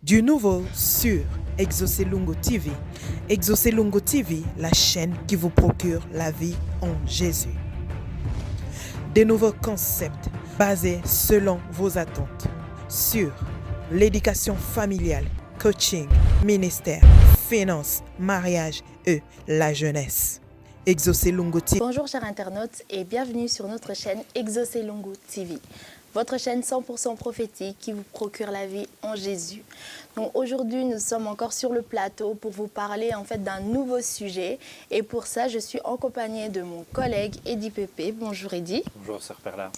Du nouveau sur Exaucé Lungu TV. Exaucé Lungu TV, la chaîne qui vous procure la vie en Jésus. Des nouveaux concepts basés selon vos attentes sur l'éducation familiale, coaching, ministère, finances, mariage et la jeunesse. Exaucé Lungu TV. Bonjour chers internautes et bienvenue sur notre chaîne Exaucé Lungu TV. Votre chaîne 100% prophétique qui vous procure la vie en Jésus. Donc aujourd'hui, nous sommes encore sur le plateau pour vous parler en fait d'un nouveau sujet. Et pour ça, je suis en compagnie de mon collègue Eddy Pépé. Bonjour Eddy. Bonjour Sœur Perla.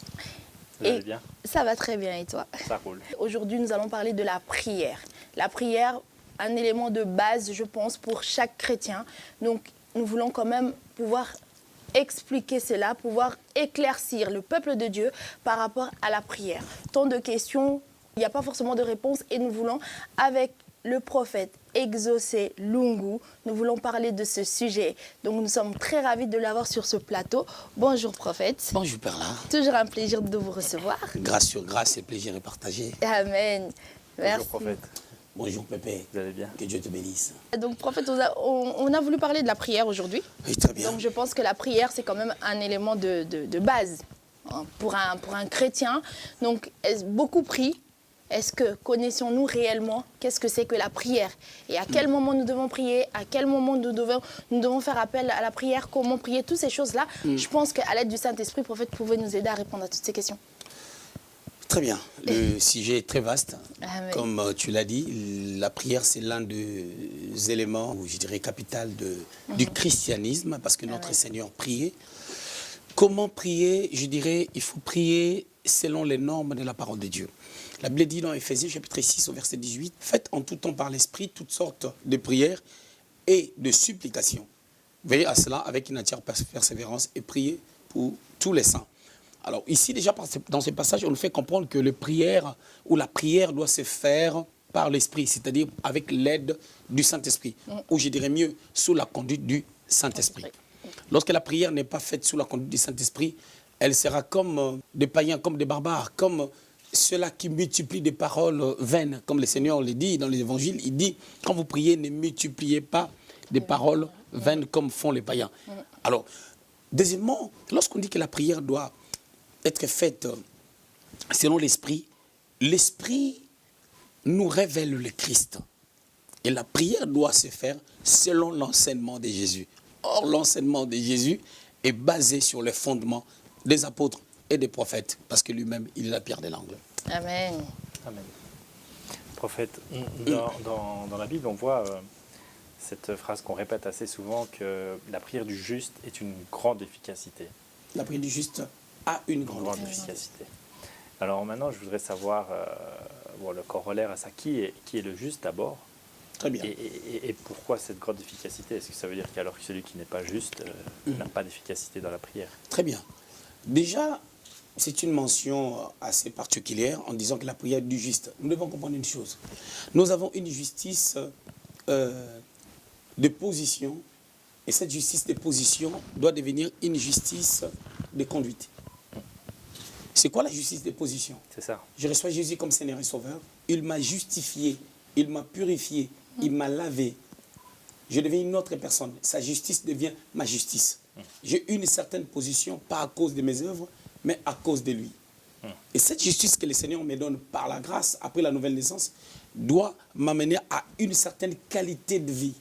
Vous allez bien? Ça va très bien et toi? Ça roule. Aujourd'hui, nous allons parler de la prière. La prière, un élément de base, je pense, pour chaque chrétien. Donc nous voulons quand même pouvoir expliquer cela, pouvoir éclaircir le peuple de Dieu par rapport à la prière. Tant de questions, il n'y a pas forcément de réponse et nous voulons, avec le prophète Exaucé Lungu, nous voulons parler de ce sujet. Donc nous sommes très ravis de l'avoir sur ce plateau. Bonjour prophète. Bonjour Perla. Toujours un plaisir de vous recevoir. Grâce sur grâce et plaisir est partagé. Amen. Merci. Bonjour prophète. Bonjour Pépé. Vous allez bien? Que Dieu te bénisse. Donc prophète, on a voulu parler de la prière aujourd'hui. Oui, très bien. Donc je pense que la prière, c'est quand même un élément de base hein, pour un chrétien. Donc beaucoup prient. Est-ce que connaissons-nous réellement qu'est-ce que c'est que la prière? Et à quel moment nous devons prier? À quel moment nous devons faire appel à la prière? Comment prier? Toutes ces choses-là. Je pense qu'à l'aide du Saint-Esprit, prophète, pouvait nous aider à répondre à toutes ces questions. Très bien. Le sujet est très vaste. Amen. Comme tu l'as dit, la prière, c'est l'un des éléments, je dirais, capital du christianisme, parce que notre Seigneur priait. Comment prier? Je dirais, il faut prier selon les normes de la parole de Dieu. La Bible dit dans Éphésiens chapitre 6 au verset 18, « Faites en tout temps par l'Esprit toutes sortes de prières et de supplications. Veillez à cela avec une entière persévérance et priez pour tous les saints. » Alors ici déjà, dans ce passage, on nous fait comprendre que la prière doit se faire par l'Esprit, c'est-à-dire avec l'aide du Saint-Esprit, ou je dirais mieux, sous la conduite du Saint-Esprit. Lorsque la prière n'est pas faite sous la conduite du Saint-Esprit, elle sera comme des païens, comme des barbares, comme ceux-là qui multiplient des paroles vaines, comme le Seigneur le dit dans les évangiles. Il dit, quand vous priez, ne multipliez pas des paroles vaines comme font les païens. Alors, deuxièmement, lorsqu'on dit que la prière doit être faite selon l'Esprit, l'Esprit nous révèle le Christ. Et la prière doit se faire selon l'enseignement de Jésus. Or, l'enseignement de Jésus est basé sur les fondements des apôtres et des prophètes, parce que lui-même, il est la pierre de l'angle. Amen. Amen. Prophète, dans la Bible, on voit cette phrase qu'on répète assez souvent, que la prière du juste est une grande efficacité. La prière du juste a une grande efficacité. Alors maintenant, je voudrais savoir le corollaire à ça. Qui est le juste d'abord? Très bien. Et pourquoi cette grande efficacité? Est-ce que ça veut dire qu'alors que celui qui n'est pas juste n'a pas d'efficacité dans la prière? Très bien. Déjà, c'est une mention assez particulière en disant que la prière du juste. Nous devons comprendre une chose. Nous avons une justice de position, et cette justice de position doit devenir une justice de conduite. C'est quoi la justice de position? C'est ça. Je reçois Jésus comme Seigneur et Sauveur. Il m'a justifié, il m'a purifié, il m'a lavé. Je deviens une autre personne. Sa justice devient ma justice. J'ai une certaine position, pas à cause de mes œuvres, mais à cause de lui. Et cette justice que le Seigneur me donne par la grâce, après la nouvelle naissance, doit m'amener à une certaine qualité de vie.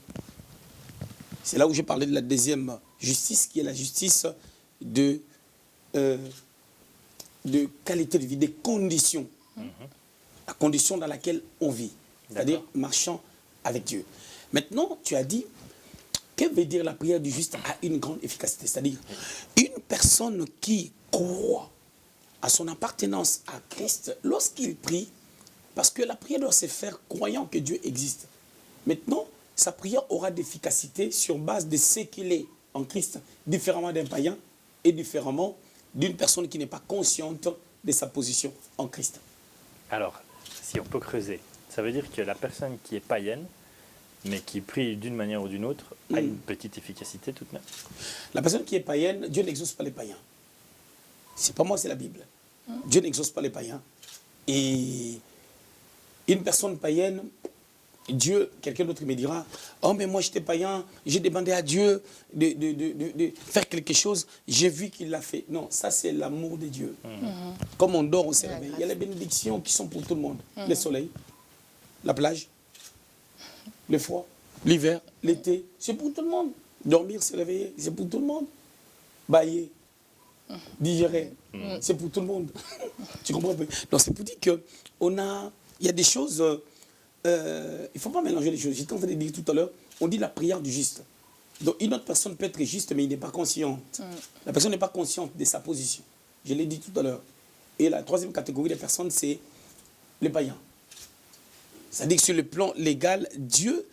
C'est là où j'ai parlé de la deuxième justice, qui est la justice de qualité de vie, des conditions. La condition dans laquelle on vit, c'est-à-dire marchant avec Dieu. Maintenant, tu as dit, que veut dire la prière du juste a une grande efficacité? C'est-à-dire, une personne qui croit à son appartenance à Christ, lorsqu'il prie, parce que la prière doit se faire croyant que Dieu existe. Maintenant, sa prière aura d'efficacité sur base de ce qu'il est en Christ, différemment d'un païen et différemment d'une personne qui n'est pas consciente de sa position en Christ. Alors, si on peut creuser, ça veut dire que la personne qui est païenne, mais qui prie d'une manière ou d'une autre, a une petite efficacité tout de même. La personne qui est païenne, Dieu n'exauce pas les païens. C'est pas moi, c'est la Bible. Dieu n'exauce pas les païens. Et une personne païenne Dieu, quelqu'un d'autre me dira, oh mais moi j'étais païen, j'ai demandé à Dieu de faire quelque chose, j'ai vu qu'il l'a fait. Non, ça c'est l'amour de Dieu. Comme on dort, on se réveille. Il y a les bénédictions qui sont pour tout le monde. Le soleil, la plage, le froid, l'hiver, l'été, c'est pour tout le monde. Dormir, se réveiller, c'est pour tout le monde. Bailler, digérer, c'est pour tout le monde. Tu comprends un peu? Donc c'est pour dire il y a des choses, il ne faut pas mélanger les choses. J'étais en train de dire tout à l'heure, on dit la prière du juste. Donc une autre personne peut être juste, mais il n'est pas consciente. La personne n'est pas consciente de sa position. Je l'ai dit tout à l'heure. Et la troisième catégorie des personnes, c'est les païens. C'est-à-dire que sur le plan légal, Dieu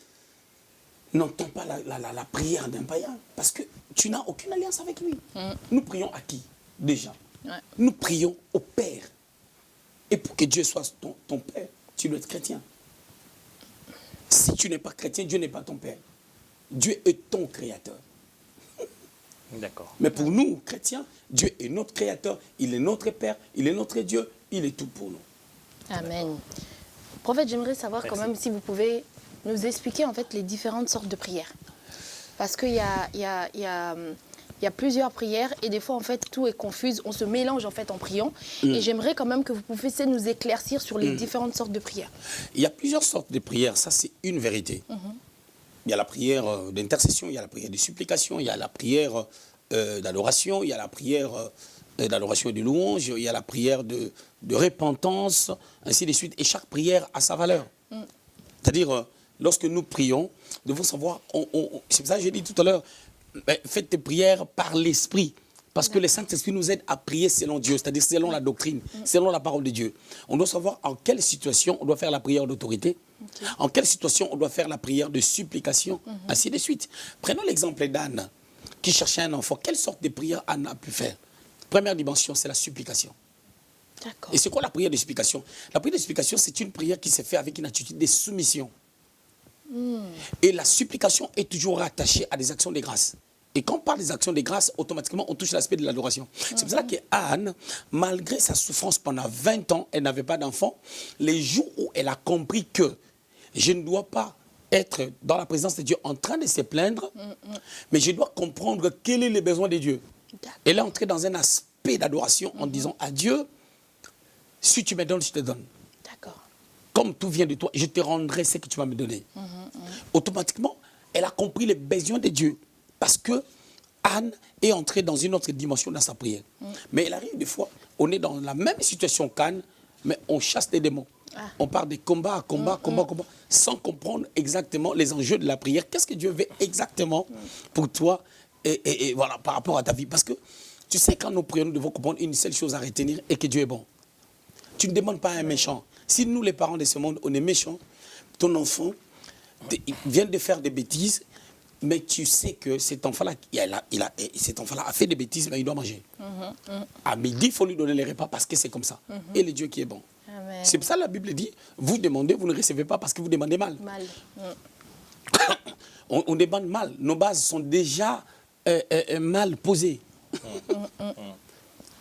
n'entend pas la prière d'un païen parce que tu n'as aucune alliance avec lui. Nous prions à qui déjà? Nous prions au Père. Et pour que Dieu soit ton Père, tu dois être chrétien. Si tu n'es pas chrétien, Dieu n'est pas ton Père. Dieu est ton créateur. D'accord. Mais pour nous, chrétiens, Dieu est notre créateur, il est notre Père, il est notre Dieu, il est tout pour nous. Amen. Prophète, j'aimerais savoir quand même si vous pouvez nous expliquer en fait les différentes sortes de prières. Parce qu'il y a plusieurs prières et des fois en fait tout est confus, on se mélange en fait en priant. Et j'aimerais quand même que vous puissiez nous éclaircir sur les différentes sortes de prières. Il y a plusieurs sortes de prières, ça c'est une vérité. Il y a la prière d'intercession, il y a la prière de supplication, il y a la prière d'adoration, il y a la prière d'adoration et de louange, il y a la prière de repentance, ainsi de suite. Et chaque prière a sa valeur. C'est-à-dire, lorsque nous prions, nous devons savoir, c'est pour ça que j'ai dit tout à l'heure, faites tes prières par l'Esprit. Parce que le Saint-Esprit nous aide à prier selon Dieu, c'est-à-dire selon la doctrine, selon la parole de Dieu. On doit savoir en quelle situation on doit faire la prière d'autorité, en quelle situation on doit faire la prière de supplication, ainsi de suite. Prenons l'exemple d'Anne, qui cherchait un enfant. Quelle sorte de prière Anne a pu faire? Première dimension, c'est la supplication. Et c'est quoi la prière de supplication? La prière de supplication, c'est une prière qui se fait avec une attitude de soumission. Et la supplication est toujours rattachée à des actions de grâce. Et quand on parle des actions de grâce, automatiquement, on touche l'aspect de l'adoration. C'est pour ça qu'Anne, malgré sa souffrance pendant 20 ans, elle n'avait pas d'enfant. Les jours où elle a compris que je ne dois pas être dans la présence de Dieu en train de se plaindre, mais je dois comprendre quel est le besoin de Dieu. Elle est entrée dans un aspect d'adoration en disant à Dieu, si tu me donnes, je te donne. Comme tout vient de toi, je te rendrai ce que tu vas me donner. Automatiquement, elle a compris les besoins de Dieu. Parce que Anne est entrée dans une autre dimension dans sa prière. Mais il arrive des fois, on est dans la même situation qu'Anne, mais on chasse des démons. On part de combat à combat, combat, sans comprendre exactement les enjeux de la prière. Qu'est-ce que Dieu veut exactement pour toi et voilà, par rapport à ta vie? Parce que tu sais, quand nous prions, nous devons comprendre une seule chose à retenir, et que Dieu est bon. Tu ne demandes pas à un méchant. Si nous, les parents de ce monde, on est méchants, ton enfant vient de faire des bêtises, mais tu sais que cet enfant-là a fait des bêtises, mais il doit manger. À midi, il faut lui donner les repas parce que c'est comme ça. Et le Dieu qui est bon. C'est pour ça que la Bible dit, vous demandez, vous ne recevez pas parce que vous demandez mal. On demande mal. Nos bases sont déjà mal posées.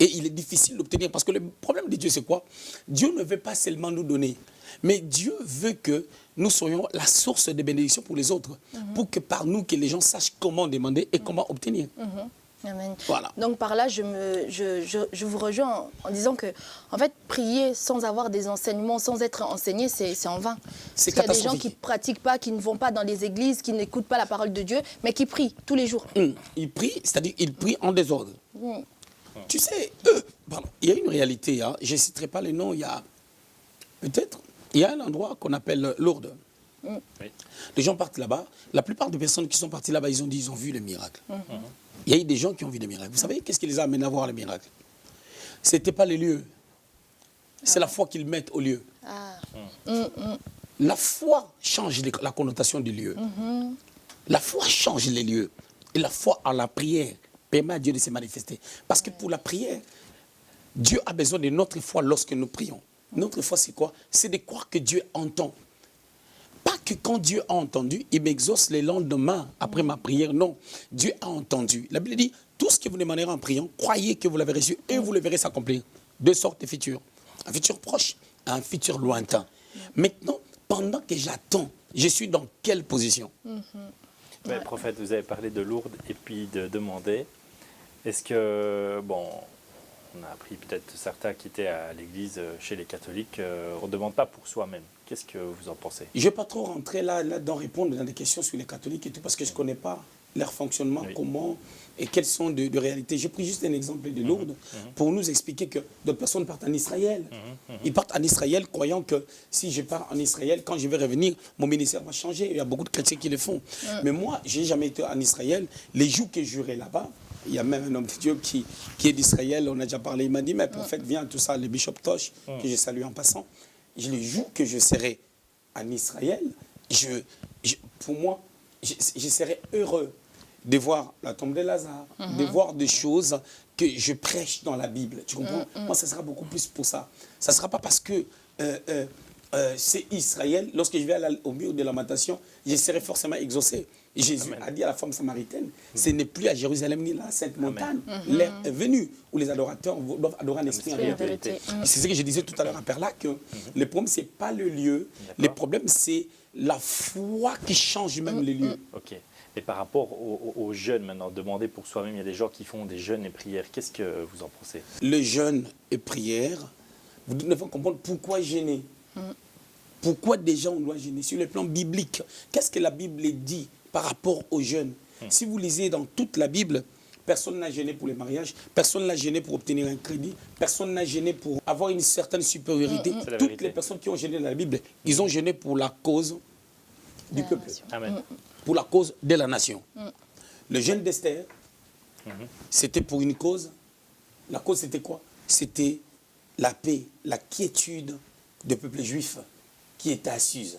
Et il est difficile d'obtenir. Parce que le problème de Dieu, c'est quoi? Dieu ne veut pas seulement nous donner. Mais Dieu veut que nous soyons la source de bénédiction pour les autres. Pour que par nous, que les gens sachent comment demander et comment obtenir. Amen. Voilà. Donc par là, je vous rejoins en disant que, en fait, prier sans avoir des enseignements, sans être enseigné, c'est en vain. C'est catastrophique. Il y a des gens qui ne pratiquent pas, qui ne vont pas dans les églises, qui n'écoutent pas la parole de Dieu, mais qui prient tous les jours. Ils prient, c'est-à-dire ils prient en désordre. Tu sais, il y a une réalité, hein, je ne citerai pas les noms, il y a un endroit qu'on appelle Lourdes. Les gens partent là-bas. La plupart des personnes qui sont parties là-bas, ils ont dit, ils ont vu le miracle. Il y a eu des gens qui ont vu des miracles. Vous savez, qu'est-ce qui les a amenés à voir les miracles? Ce n'était pas les lieux. C'est la foi qu'ils mettent au lieu. La foi change la connotation du lieu. La foi change les lieux. Et la foi en la prière permet à Dieu de se manifester. Parce que pour la prière, Dieu a besoin de notre foi lorsque nous prions. Notre foi, c'est quoi? C'est de croire que Dieu entend. Pas que quand Dieu a entendu, il m'exauce le lendemain après ma prière. Non, Dieu a entendu. La Bible dit, tout ce que vous demanderez en priant, croyez que vous l'avez reçu et vous le verrez s'accomplir. Deux sortes de futurs. Un futur proche et un futur lointain. Maintenant, pendant que j'attends je suis dans quelle position? Mais, prophète, vous avez parlé de Lourdes et puis de demander. Est-ce que, bon, on a appris peut-être certains qui étaient à l'église chez les catholiques, on ne demande pas pour soi-même. Qu'est-ce que vous en pensez? Je ne vais pas trop rentrer là-dedans, répondre dans des questions sur les catholiques et tout, parce que je ne connais pas leur fonctionnement, comment et quelles sont de réalités. J'ai pris juste un exemple de Lourdes pour nous expliquer que d'autres personnes partent en Israël. Ils partent en Israël croyant que si je pars en Israël, quand je vais revenir, mon ministère va changer. Il y a beaucoup de chrétiens qui le font. Mais moi, je n'ai jamais été en Israël. Les jours que j'irai là-bas, il y a même un homme de Dieu qui est d'Israël, on a déjà parlé, il m'a dit, mais prophète, viens, tout ça, le bishop Tosh, que je salue en passant. Les jours que je serai en Israël, pour moi, je serai heureux de voir la tombe de Lazare, de voir des choses que je prêche dans la Bible. Tu comprends? Moi, ça sera beaucoup plus pour ça. Ça ne sera pas parce que c'est Israël. Lorsque je vais aller au mur de lamentation, je serai forcément exaucé. Jésus a dit à la femme samaritaine, ce n'est plus à Jérusalem ni à la Sainte Montagne. L'heure est venue où les adorateurs doivent adorer en esprit et en vérité. C'est ce que je disais tout à l'heure à Perla, que le problème, ce n'est pas le lieu. Le problème, c'est la foi qui change même les lieux. Ok. Et par rapport aux jeûnes, maintenant, demander pour soi-même, il y a des gens qui font des jeûnes et prières. Qu'est-ce que vous en pensez? Le jeûne et prière, vous devez comprendre pourquoi gêner. Pourquoi déjà on doit gêner? Sur le plan biblique, qu'est-ce que la Bible dit par rapport au jeûne? Si vous lisez dans toute la Bible, personne n'a gêné pour les mariages, personne n'a gêné pour obtenir un crédit, personne n'a gêné pour avoir une certaine supériorité. Toutes les personnes qui ont gêné dans la Bible, ils ont gêné pour la cause du peuple. Amen. Pour la cause de la nation. Le jeûne d'Esther, c'était pour une cause. La cause, c'était quoi? C'était la paix, la quiétude du peuple juif qui était à Suse.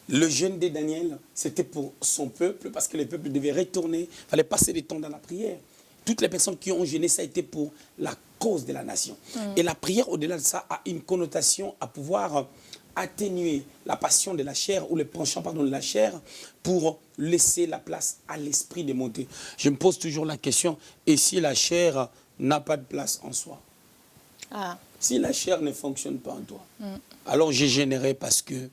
Le jeûne de Daniel, c'était pour son peuple, parce que le peuple devait retourner, il fallait passer du temps dans la prière. Toutes les personnes qui ont gêné, ça a été pour la cause de la nation. Et la prière, au-delà de ça, a une connotation à pouvoir atténuer la passion de la chair ou le penchant de la chair pour laisser la place à l'esprit de monter. Je me pose toujours la question, et si la chair n'a pas de place en soi? Si la chair ne fonctionne pas en toi, alors j'ai gênerai parce que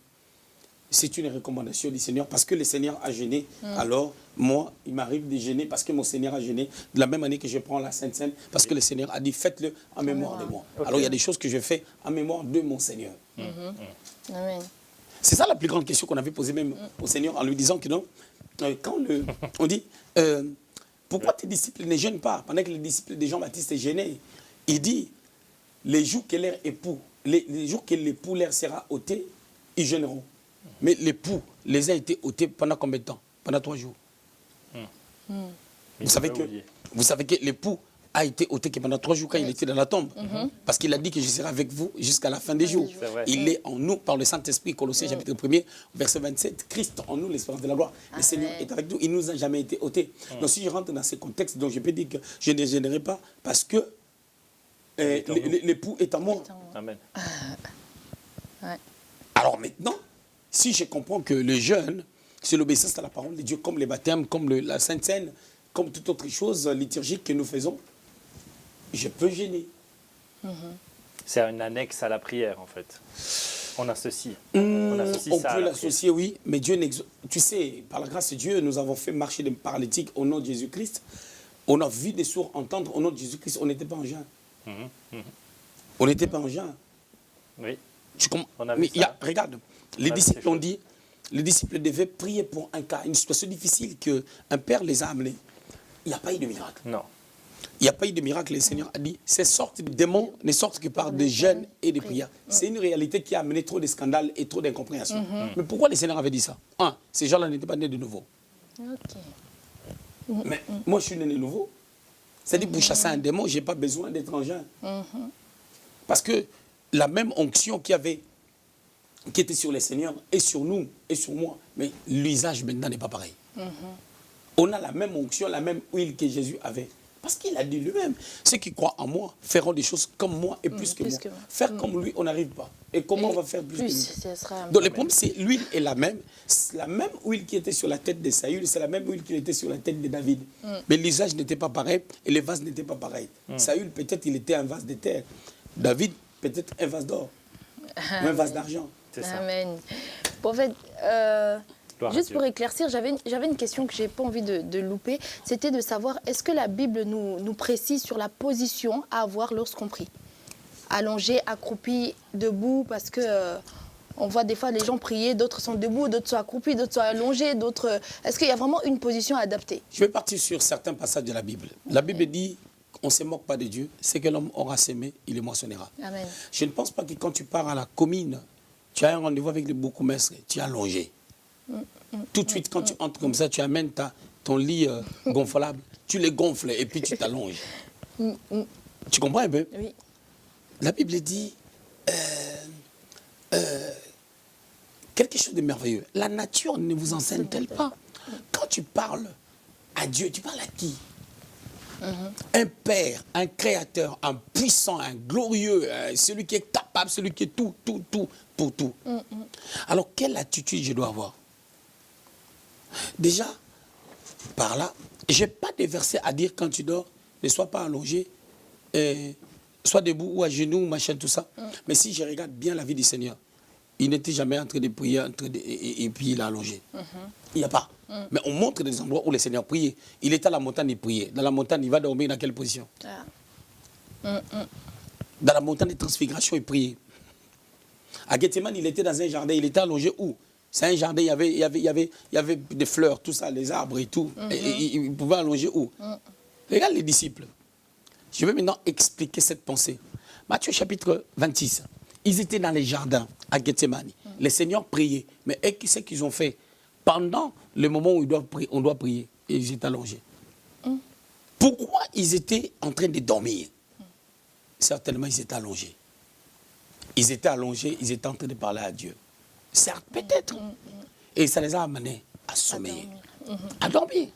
c'est une recommandation du Seigneur, parce que le Seigneur a gêné. Alors, moi, il m'arrive de gêner parce que mon Seigneur a gêné. De la même année que je prends la Sainte Seine, parce que le Seigneur a dit, faites-le en mémoire de moi. Alors, il y a des choses que je fais en mémoire de mon Seigneur. Amen. C'est ça la plus grande question qu'on avait posée même au Seigneur, en lui disant que non, quand on dit, pourquoi tes disciples ne gênent pas, pendant que les disciples de Jean-Baptiste est gêné? Il dit, les jours que leur époux, les jours que l'époux leur sera ôté, ils gêneront. Mais l'époux les a été ôtés pendant combien de temps? Pendant 3 jours. Vous savez que l'époux a été ôté pendant 3 jours quand il était dans la tombe. Parce qu'il a dit que je serai avec vous jusqu'à la fin des jours. Il est en nous par le Saint-Esprit, Colossiens chapitre 1er, verset 27. Christ en nous, l'espérance de la gloire. Le Seigneur est avec nous, il ne nous a jamais été ôté. Donc si je rentre dans ce contexte, donc je peux dire que je ne gênerai pas parce que l'époux est en moi. Amen. Alors maintenant, si je comprends que le jeûne, c'est l'obéissance à la parole de Dieu, comme les baptêmes, comme la Sainte Seine, comme toute autre chose liturgique que nous faisons, je peux gêner. C'est une annexe à la prière, en fait. On associe. On ça peut l'associer, oui, mais Dieu n'exauce. Tu sais, par la grâce de Dieu, nous avons fait marcher des paralytiques au nom de Jésus-Christ. On a vu des sourds entendre au nom de Jésus-Christ. On n'était pas en jeûne. On n'était pas en jeûne. Oui. On a vu ça. Regarde, les disciples ont dit, les disciples devaient prier pour un cas, une situation difficile qu'un père les a amenés. Il n'y a pas eu de miracle. Non. Il n'y a pas eu de miracle. Le Seigneur a dit, ces sortes de démons ne sortent que par des jeûnes et des prières. C'est une réalité qui a amené trop de scandales et trop d'incompréhension. Mais pourquoi le Seigneur avait dit ça? Ces gens-là n'étaient pas nés de nouveau. Mais moi, je suis né de nouveau. C'est-à-dire, pour chasser un démon, je n'ai pas besoin d'être en jeûne. Parce que la même onction qui était sur les seigneurs est sur nous et sur moi. Mais l'usage maintenant n'est pas pareil. On a la même onction, la même huile que Jésus avait. Parce qu'il a dit lui-même, ceux qui croient en moi feront des choses comme moi et plus que moi. Faire comme lui, on n'arrive pas. Et comment on va faire plus que lui? Donc le problème, c'est l'huile est la même. La même huile qui était sur la tête de Saül, c'est la même huile qui était sur la tête de David. Mais l'usage n'était pas pareil et les vases n'étaient pas pareils. Saül, peut-être, il était un vase de terre. David, peut-être un vase d'or, ou un vase d'argent. C'est ça. Amen. Prophète, Gloire à juste Dieu. pour éclaircir, j'avais une question que j'ai pas envie de louper. C'était de savoir, est-ce que la Bible nous précise sur la position à avoir lorsqu'on prie? Allongé, accroupi, debout, parce que on voit des fois les gens prier, d'autres sont debout, d'autres sont accroupis, d'autres sont allongés, d'autres... Est-ce qu'il y a vraiment une position adaptée? Je vais partir sur certains passages de la Bible. La Bible dit, on ne se moque pas de Dieu. Ce que l'homme aura sémé, il le moissonnera. Amen. Je ne pense pas que quand tu pars à la commune, tu as un rendez-vous avec le bourgmestre, tu es allongé. Tout de suite, quand tu entres comme ça, tu amènes ton lit gonflable, tu les gonfles et puis tu t'allonges. Tu comprends un peu? Oui. La Bible dit quelque chose de merveilleux. La nature ne vous enseigne-t-elle pas? Quand tu parles à Dieu, tu parles à qui? Un père, un créateur, un puissant, un glorieux, celui qui est capable, celui qui est tout, pour tout. Alors, quelle attitude je dois avoir? Déjà, par là, je n'ai pas de verset à dire quand tu dors, ne sois pas allongé, sois debout ou à genoux, machin, tout ça. Mais si je regarde bien la vie du Seigneur, il n'était jamais en train de prier et puis il a allongé. Il n'y a pas. Mais on montre des endroits où le Seigneur priait. Il était à la montagne, il priait. Dans la montagne, il va dormir dans quelle position? Dans la montagne de transfiguration, il priait. À Gethsemane, il était dans un jardin, il était allongé où? C'est un jardin, il y avait des fleurs, tout ça, les arbres et tout. Et il pouvait allonger où? Regarde les disciples. Je vais maintenant expliquer cette pensée. Matthieu chapitre 26. Ils étaient dans les jardins à Gethsemane. Le Seigneur priait. Mais qu'est-ce qu'ils ont fait? Pendant le moment où on doit prier, ils étaient allongés. Pourquoi ils étaient en train de dormir? Certainement, ils étaient allongés. Ils étaient allongés, ils étaient en train de parler à Dieu. Certes, peut-être. Et ça les a amenés à sommeiller, à dormir.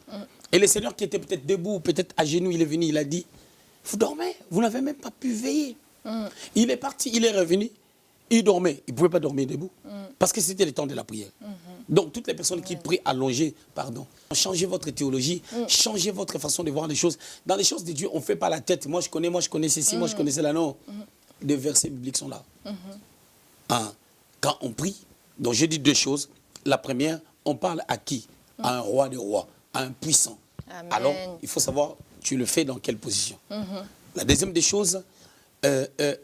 Et le Seigneur qui était peut-être debout, peut-être à genoux, il est venu, il a dit, vous dormez, vous n'avez même pas pu veiller. Il est parti, il est revenu, il dormait. Il ne pouvait pas dormir debout, parce que c'était le temps de la prière. Donc, toutes les personnes qui prient allongées, changez votre théologie, changez votre façon de voir les choses. Dans les choses de Dieu, on ne fait pas la tête. Moi, je connais ceci, moi, je connais cela. Non. Les versets bibliques sont là. Quand on prie, donc je dis deux choses. La première, on parle à qui? À un roi des rois, à un puissant. Amen. Alors, il faut savoir, tu le fais dans quelle position. La deuxième des choses,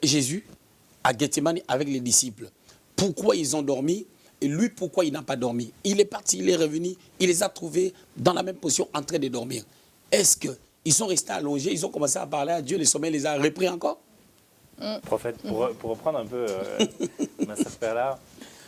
Jésus, à Gethsemane avec les disciples, pourquoi ils ont dormi et lui, pourquoi il n'a pas dormi? Il est parti, il est revenu, il les a trouvés dans la même position en train de dormir. Est-ce qu'ils sont restés allongés, ils ont commencé à parler à Dieu, le sommeil les a repris encore? Prophète, pour reprendre un peu ma sœur Perla,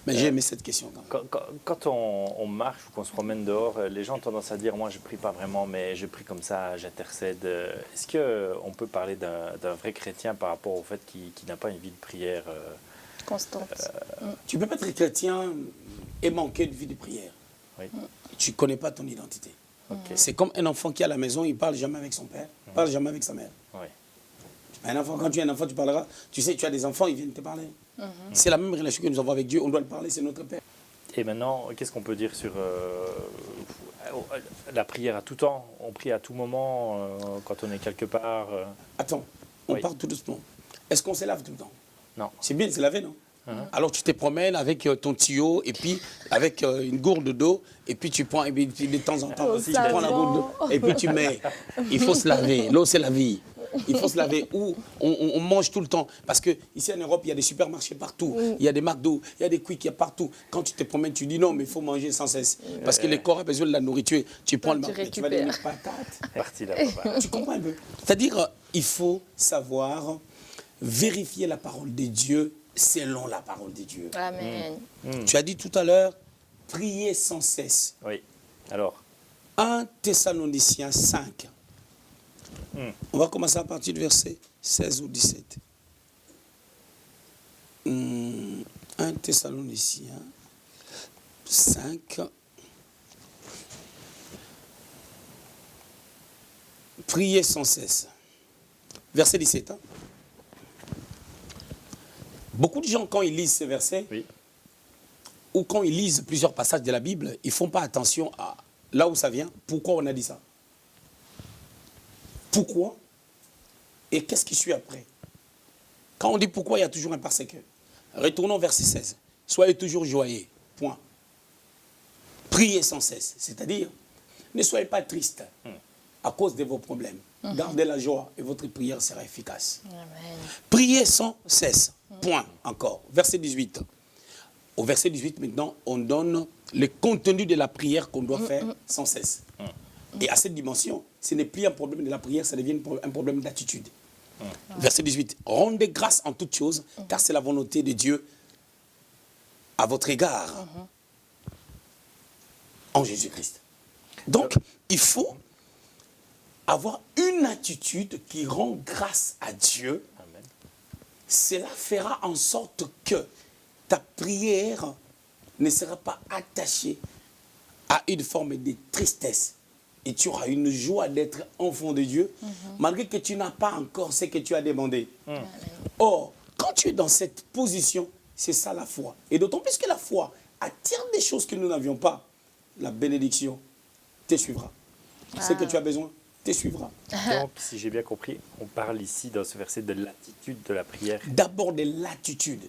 Mais j'ai aimé cette question quand même. quand on marche ou qu'on se promène dehors, les gens ont tendance à dire, moi je prie pas vraiment, mais je prie comme ça, j'intercède. Est-ce qu'on peut parler d'un vrai chrétien par rapport au fait qu'il n'a pas une vie de prière Constante. Tu ne peux pas être chrétien et manquer de vie de prière. Oui. Tu ne connais pas ton identité. Ok. C'est comme un enfant qui est à la maison, il ne parle jamais avec son père, il ne parle jamais avec sa mère. Oui. Un enfant, quand tu es un enfant, tu parleras. Tu sais, tu as des enfants, ils viennent te parler. C'est la même relation que nous avons avec Dieu. On doit le parler, c'est notre Père. Et maintenant, qu'est-ce qu'on peut dire sur la prière à tout temps? On prie à tout moment quand on est quelque part Attends, on Oui. part tout doucement. Est-ce qu'on se lave tout le temps? Non. C'est bien de se laver, non? Alors tu te promènes avec ton tuyau et puis avec une gourde d'eau et puis tu prends et puis, de temps en temps Au aussi, tu prends la gourde d'eau et puis tu mets. Il faut se laver. L'eau, c'est la vie. Il faut se laver. Ou on mange tout le temps. Parce qu'ici en Europe, il y a des supermarchés partout. Il y a des McDo, il y a des Quick, il y a partout. Quand tu te promènes, tu dis non, mais il faut manger sans cesse. Parce que le corps a besoin de la nourriture. Tu prends le marché, tu vas donner une patate. Parti là, papa. Tu comprends un peu? C'est-à-dire, il faut savoir vérifier la parole de Dieu selon la parole de Dieu. Amen. Tu as dit tout à l'heure, prier sans cesse. Oui. Alors, 1 Thessaloniciens 5. On va commencer à partir du verset 16 ou 17. 1 Thessaloniciens 5. Priez sans cesse. Verset 17. Hein? Beaucoup de gens, quand ils lisent ces versets, oui. ou quand ils lisent plusieurs passages de la Bible, ils ne font pas attention à là où ça vient. Pourquoi on a dit ça? Pourquoi? Et qu'est-ce qui suit après? Quand on dit pourquoi, il y a toujours un parce que. Retournons au verset 16. soyez toujours joyeux. Point. Priez sans cesse. C'est-à-dire, ne soyez pas triste à cause de vos problèmes. Gardez la joie et votre prière sera efficace. Amen. Priez sans cesse. Point. Encore. Verset 18. Au verset 18, maintenant, on donne le contenu de la prière qu'on doit faire sans cesse. Et à cette dimension, ce n'est plus un problème de la prière, ça devient un problème d'attitude. Verset 18. Rendez grâce en toutes choses, car c'est la volonté de Dieu à votre égard. En Jésus-Christ. Donc, il faut avoir une attitude qui rend grâce à Dieu. Amen. Cela fera en sorte que ta prière ne sera pas attachée à une forme de tristesse. Et tu auras une joie d'être enfant de Dieu, malgré que tu n'as pas encore ce que tu as demandé. Or, quand tu es dans cette position, c'est ça la foi. Et d'autant plus que la foi attire des choses que nous n'avions pas. La bénédiction te suivra. Ce que tu as besoin te suivra. Donc, si j'ai bien compris, on parle ici dans ce verset de l'attitude de la prière D'abord de l'attitude.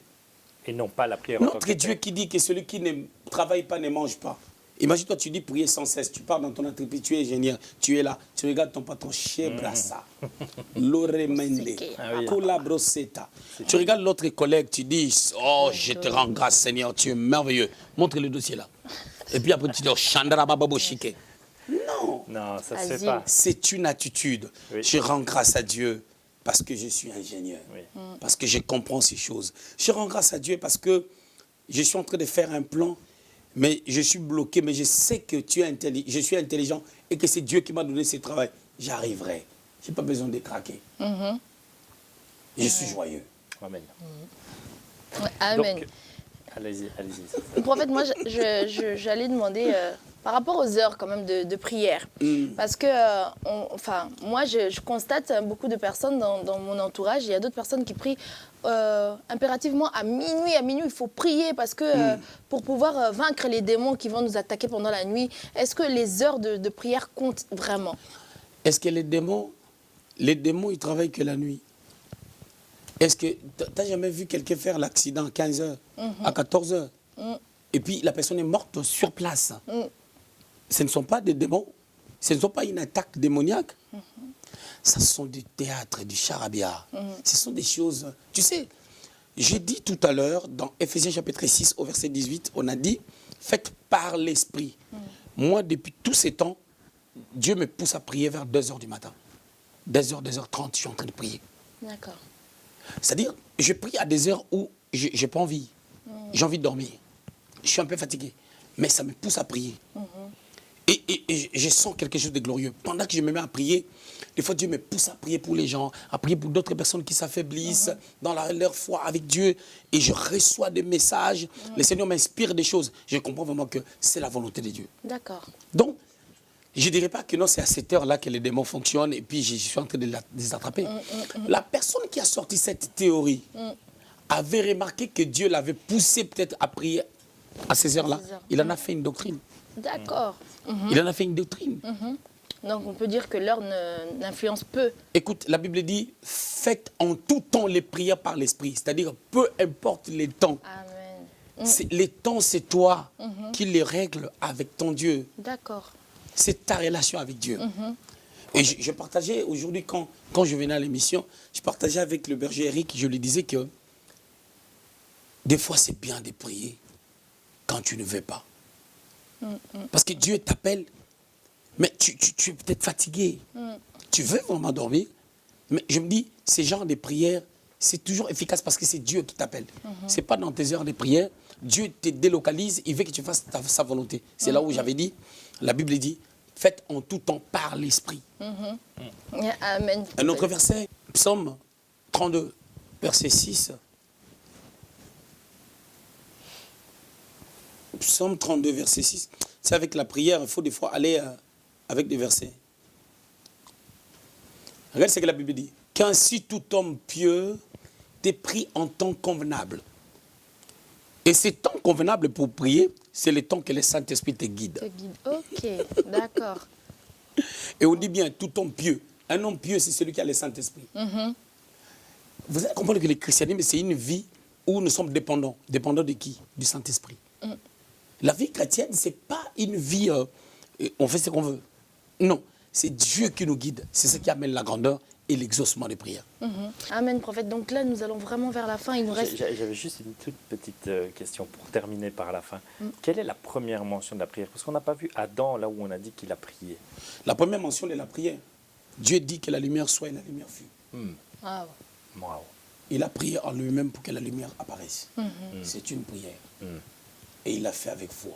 et non pas la prière en tant Notre que Dieu telle. qui dit que celui qui ne travaille pas ne mange pas. Imagine-toi, tu dis prier sans cesse. Tu pars dans ton entreprise, tu es ingénieur, tu es là. Tu regardes ton patron, Chebrassa, Loremende, Ah oui. Kola Brosseta. Tu regardes l'autre collègue, tu dis, oh, je te rends grâce, Seigneur, tu es merveilleux. Montre le dossier là. Et puis après, tu dis, oh, Chandra Bababo Shike. Non, Non, ça se fait Asile. pas. c'est une attitude. Oui. Je rends grâce à Dieu parce que je suis ingénieur, Oui. parce que je comprends ces choses. Je rends grâce à Dieu parce que je suis en train de faire un plan, mais je suis bloqué, mais je sais que je suis intelligent et que c'est Dieu qui m'a donné ce travail. J'arriverai. Je n'ai pas besoin de craquer. Je suis joyeux. Amen. Ouais, Amen. Donc, allez-y. Prophète, moi, j'allais demander par rapport aux heures quand même de prière. Parce que, moi, je constate beaucoup de personnes dans mon entourage. Il y a d'autres personnes qui prient impérativement à minuit. À minuit, il faut prier parce que pour pouvoir vaincre les démons qui vont nous attaquer pendant la nuit. Est-ce que les heures de prière comptent vraiment? Est-ce que les démons, ils travaillent que la nuit? Est-ce que tu n'as jamais vu quelqu'un faire l'accident à 15 heures, à 14 heures, et puis la personne est morte sur place? Ce ne sont pas des démons, ce ne sont pas une attaque démoniaque. Ce sont du théâtre, du charabia. Ce sont des choses... Tu sais, j'ai dit tout à l'heure, dans Ephésiens chapitre 6, au verset 18, on a dit, faites par l'Esprit. Moi, depuis tous ces temps, Dieu me pousse à prier vers 2 heures du matin. 2 heures, 2h30, je suis en train de prier. D'accord. C'est-à-dire, je prie à des heures où je n'ai pas envie. J'ai envie de dormir. Je suis un peu fatigué. Mais ça me pousse à prier. Et je sens quelque chose de glorieux. Pendant que je me mets à prier, des fois Dieu me pousse à prier pour les gens, à prier pour d'autres personnes qui s'affaiblissent dans leur foi avec Dieu. Et je reçois des messages. Le Seigneur m'inspire des choses. Je comprends vraiment que c'est la volonté de Dieu. D'accord. Donc, je ne dirais pas que non, c'est à cette heure-là que les démons fonctionnent et puis je suis en train de les attraper. La personne qui a sorti cette théorie avait remarqué que Dieu l'avait poussé peut-être à prier à ces heures-là. Il en a fait une doctrine. D'accord. Il en a fait une doctrine. Donc on peut dire que l'heure n'influence peu. Écoute, la Bible dit, faites en tout temps les prières par l'Esprit. C'est-à-dire, peu importe les temps. Amen. Les temps, c'est toi qui les règles avec ton Dieu. D'accord. C'est ta relation avec Dieu. Et je partageais aujourd'hui, quand je venais à l'émission, je partageais avec le berger Eric, je lui disais que des fois c'est bien de prier quand tu ne veux pas. Parce que Dieu t'appelle, mais tu es peut-être fatigué. Tu veux vraiment dormir, mais je me dis, ces genres de prières, c'est toujours efficace parce que c'est Dieu qui t'appelle. Ce n'est pas dans tes heures de prière. Dieu te délocalise, il veut que tu fasses sa volonté. C'est là où j'avais dit, la Bible dit, faites en tout temps par l'Esprit. Amen. Un autre verset, Psaume 32, verset 6. Psaume 32, verset 6. C'est avec la prière, il faut des fois aller avec des versets. Regarde ce que la Bible dit. Qu'ainsi tout homme pieux t'est pris en temps convenable. Et ces temps convenables pour prier, c'est le temps que le Saint-Esprit te guide. Te guide. Ok, d'accord. Et on dit bien tout homme pieux. Un homme pieux, c'est celui qui a le Saint-Esprit. Vous allez comprendre que le christianisme, c'est une vie où nous sommes dépendants. Dépendants de qui? Du Saint-Esprit. La vie chrétienne, ce n'est pas une vie, on fait ce qu'on veut. Non, c'est Dieu qui nous guide. C'est ce qui amène la grandeur et l'exaucement des prières. Amen, prophète. Donc là, nous allons vraiment vers la fin. Il nous reste... J'avais juste une toute petite question pour terminer par la fin. Quelle est la première mention de la prière? Parce qu'on n'a pas vu Adam là où on a dit qu'il a prié. La première mention de la prière, Dieu dit que la lumière soit et la lumière fut. Ah, Wow. Il a prié en lui-même pour que la lumière apparaisse. C'est une prière. Et il l'a fait avec foi.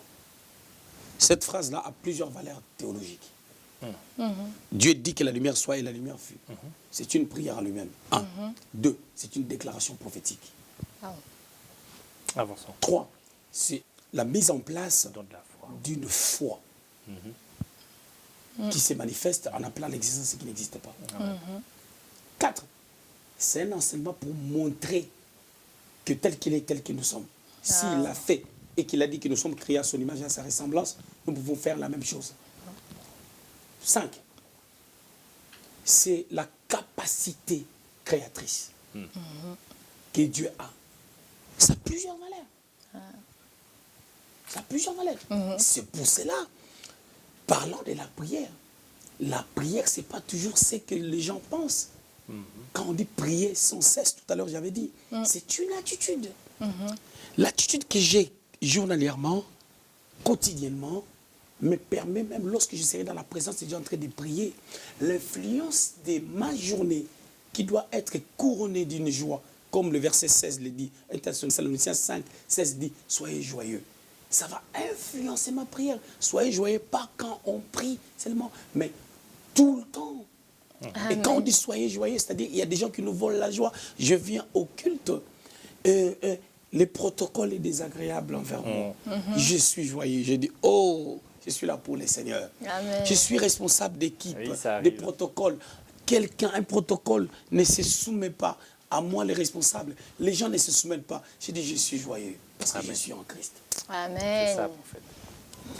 Cette phrase-là a plusieurs valeurs théologiques. Dieu dit que la lumière soit et la lumière fut. C'est une prière en lui-même. 1. 2. C'est une déclaration prophétique. Avançons. 3. C'est la mise en place Don de la foi. d'une foi qui se manifeste en appelant l'existence ce qui n'existe pas. 4. C'est un enseignement pour montrer que tel qu'il est, tel que nous sommes. S'il l'a fait et qu'il a dit que nous sommes créés à son image et à sa ressemblance, nous pouvons faire la même chose. 5. C'est la capacité créatrice que Dieu a. Ça a plusieurs valeurs. Ça a plusieurs valeurs. C'est pour cela, parlant de la prière, ce n'est pas toujours ce que les gens pensent. Quand on dit prier sans cesse, tout à l'heure j'avais dit, c'est une attitude. L'attitude que j'ai journalièrement, quotidiennement, me permet même lorsque je serai dans la présence de Dieu en train de prier, l'influence de ma journée qui doit être couronnée d'une joie, comme le verset 16 le dit, 1 Thessaloniciens 5, 16 dit, soyez joyeux. Ça va influencer ma prière. Soyez joyeux, pas quand on prie seulement, mais tout le temps. Et quand on dit soyez joyeux, c'est-à-dire il y a des gens qui nous volent la joie. Je viens au culte, les protocoles est désagréable envers moi. Je suis joyeux, je dis oh, je suis là pour les seigneurs. Amen. Je suis responsable d'équipe, Oui, ça des arrive. protocoles. Un protocole ne se soumet pas à moi les responsables. Les gens ne se soumettent pas. Je dis je suis joyeux parce que je suis en Christ. C'est Amen. ça, prophète.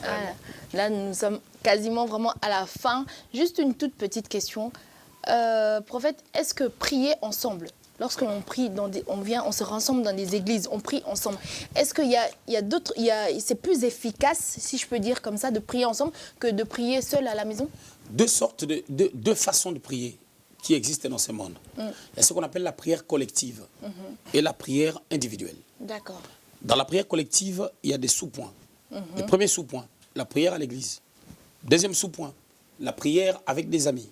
Ah, là, nous sommes quasiment vraiment à la fin. Juste une toute petite question. Prophète, est-ce que prier ensemble, lorsqu'on prie, on se rassemble dans des églises, on prie ensemble, est-ce qu'il y a d'autres, c'est plus efficace, si je peux dire comme ça, de prier ensemble que de prier seul à la maison? Deux façons de prier qui existent dans ce monde. Il y a ce qu'on appelle la prière collective et la prière individuelle. D'accord. Dans la prière collective, il y a des sous-points. Le premier sous-point, la prière à l'église. Deuxième sous-point, la prière avec des amis.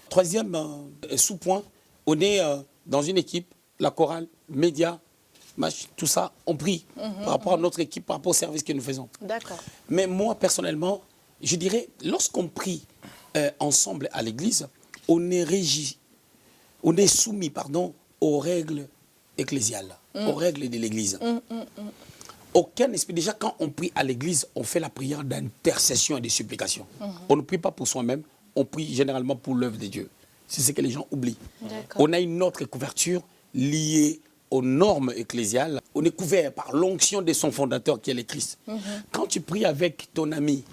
Troisième sous-point, on est dans une équipe, la chorale, médias, tout ça, on prie par rapport à notre équipe, par rapport au service que nous faisons. D'accord. Mais moi, personnellement, je dirais, lorsqu'on prie ensemble à l'église, on est soumis, aux règles ecclésiales, aux règles de l'église. Aucun esprit, déjà quand on prie à l'église, on fait la prière d'intercession et de supplication. On ne prie pas pour soi-même, on prie généralement pour l'œuvre de Dieu. C'est ce que les gens oublient. On a une autre couverture liée aux normes ecclésiales. On est couvert par l'onction de son fondateur qui est le Christ. Quand tu pries avec ton ami,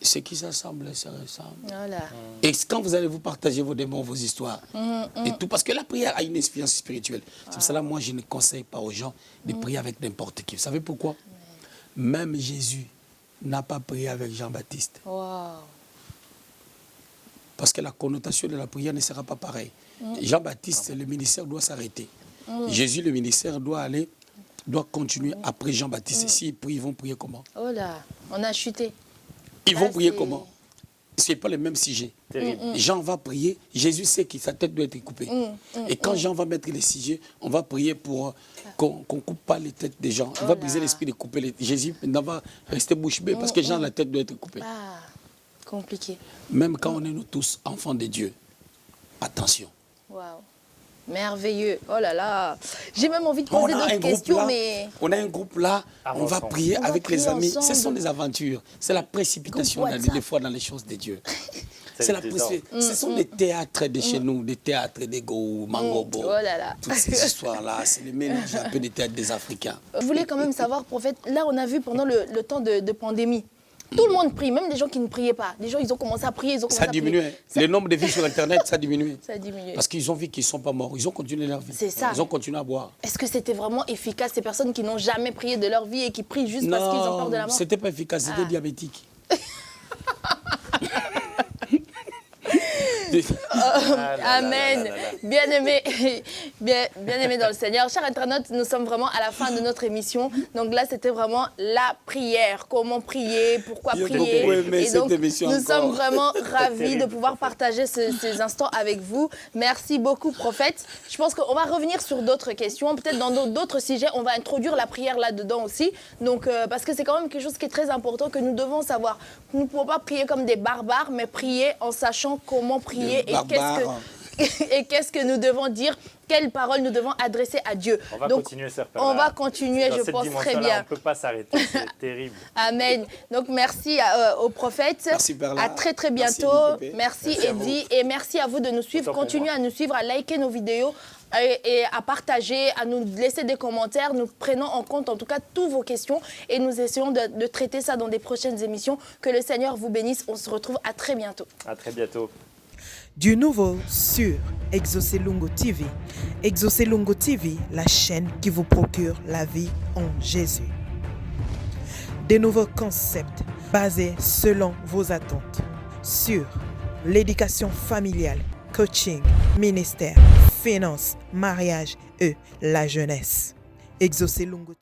ce qui s'assemble se ressemble. Voilà. Et quand vous allez vous partager vos démons, vos histoires, et tout, parce que la prière a une expérience spirituelle. C'est pour cela, moi, je ne conseille pas aux gens de prier avec n'importe qui. Vous savez pourquoi? Même Jésus n'a pas prié avec Jean-Baptiste. Wow. Parce que la connotation de la prière ne sera pas pareille. Jean-Baptiste, le ministère doit s'arrêter. Jésus, le ministère doit continuer après Jean-Baptiste. S'ils prient, ils vont prier comment? Oh là, on a chuté. Ils Là, vont prier c'est- comment? Ce n'est pas le même sujet. Terrible. Jean va prier, Jésus sait que sa tête doit être coupée. Et quand Jean va mettre les sujets, on va prier pour qu'on ne coupe pas les têtes des gens. On va briser l'esprit de couper les... Jésus n'en va rester bouche bée parce que Jean, la tête doit être coupée. Ah, compliqué. Même quand on est nous tous enfants de Dieu, attention. Waouh. Merveilleux. Oh là là. J'ai même envie de On poser a un d'autres groupe questions, là, mais... on a un groupe là, on va Avançons. prier On va avec prier les amis. ensemble. Ce sont des aventures. C'est la précipitation Groupe WhatsApp. des fois dans les choses de Dieu. C'est le Ce sont des théâtres de chez nous, des théâtres des Go, Mangobo. Oh là là. Toutes ces histoires-là, c'est le mélange un peu des théâtres des Africains. Je voulais quand même savoir, prophète, là on a vu pendant le temps de pandémie, Tout le monde prie, même des gens qui ne priaient pas. Des gens, ils ont commencé à prier, ils ont commencé Ça a à prier. diminué. Le nombre de vies sur Internet, ça a diminué. Ça a diminué. Parce qu'ils ont vu qu'ils ne sont pas morts. Ils ont continué leur vie. C'est ça. Ils ont continué à boire. Est-ce que c'était vraiment efficace, ces personnes qui n'ont jamais prié de leur vie et qui prient juste parce qu'ils ont peur de la mort? C'était pas efficace, c'était diabétique. Amen. Bien-aimés dans le Seigneur. Chers internautes, nous sommes vraiment à la fin de notre émission. Donc là, c'était vraiment la prière. Comment prier, pourquoi prier. Et donc, nous sommes vraiment ravis de pouvoir partager ces instants avec vous. Merci beaucoup, prophète. Je pense qu'on va revenir sur d'autres questions. Peut-être dans d'autres sujets, on va introduire la prière là-dedans aussi. Donc, parce que c'est quand même quelque chose qui est très important que nous devons savoir. Nous ne pouvons pas prier comme des barbares, mais prier en sachant comment prier et qu'est-ce que nous devons dire, quelles paroles nous devons adresser à Dieu. On va continuer, sœur Perla. On va continuer, je pense très bien. On ne peut pas s'arrêter, c'est terrible. Amen. Donc merci au prophète. Merci Perla. À très très bientôt. Merci Eddie et merci à vous de nous suivre. Continuez à nous suivre, à liker nos vidéos et à partager, à nous laisser des commentaires. Nous prenons en compte en tout cas toutes vos questions et nous essayons de traiter ça dans des prochaines émissions. Que le Seigneur vous bénisse. On se retrouve à très bientôt. À très bientôt. Du nouveau sur Exaucé Lungo TV. Exaucé Lungo TV, la chaîne qui vous procure la vie en Jésus. Des nouveaux concepts basés selon vos attentes sur l'éducation familiale, coaching, ministère, finances, mariage et la jeunesse. Exaucé Lungo TV.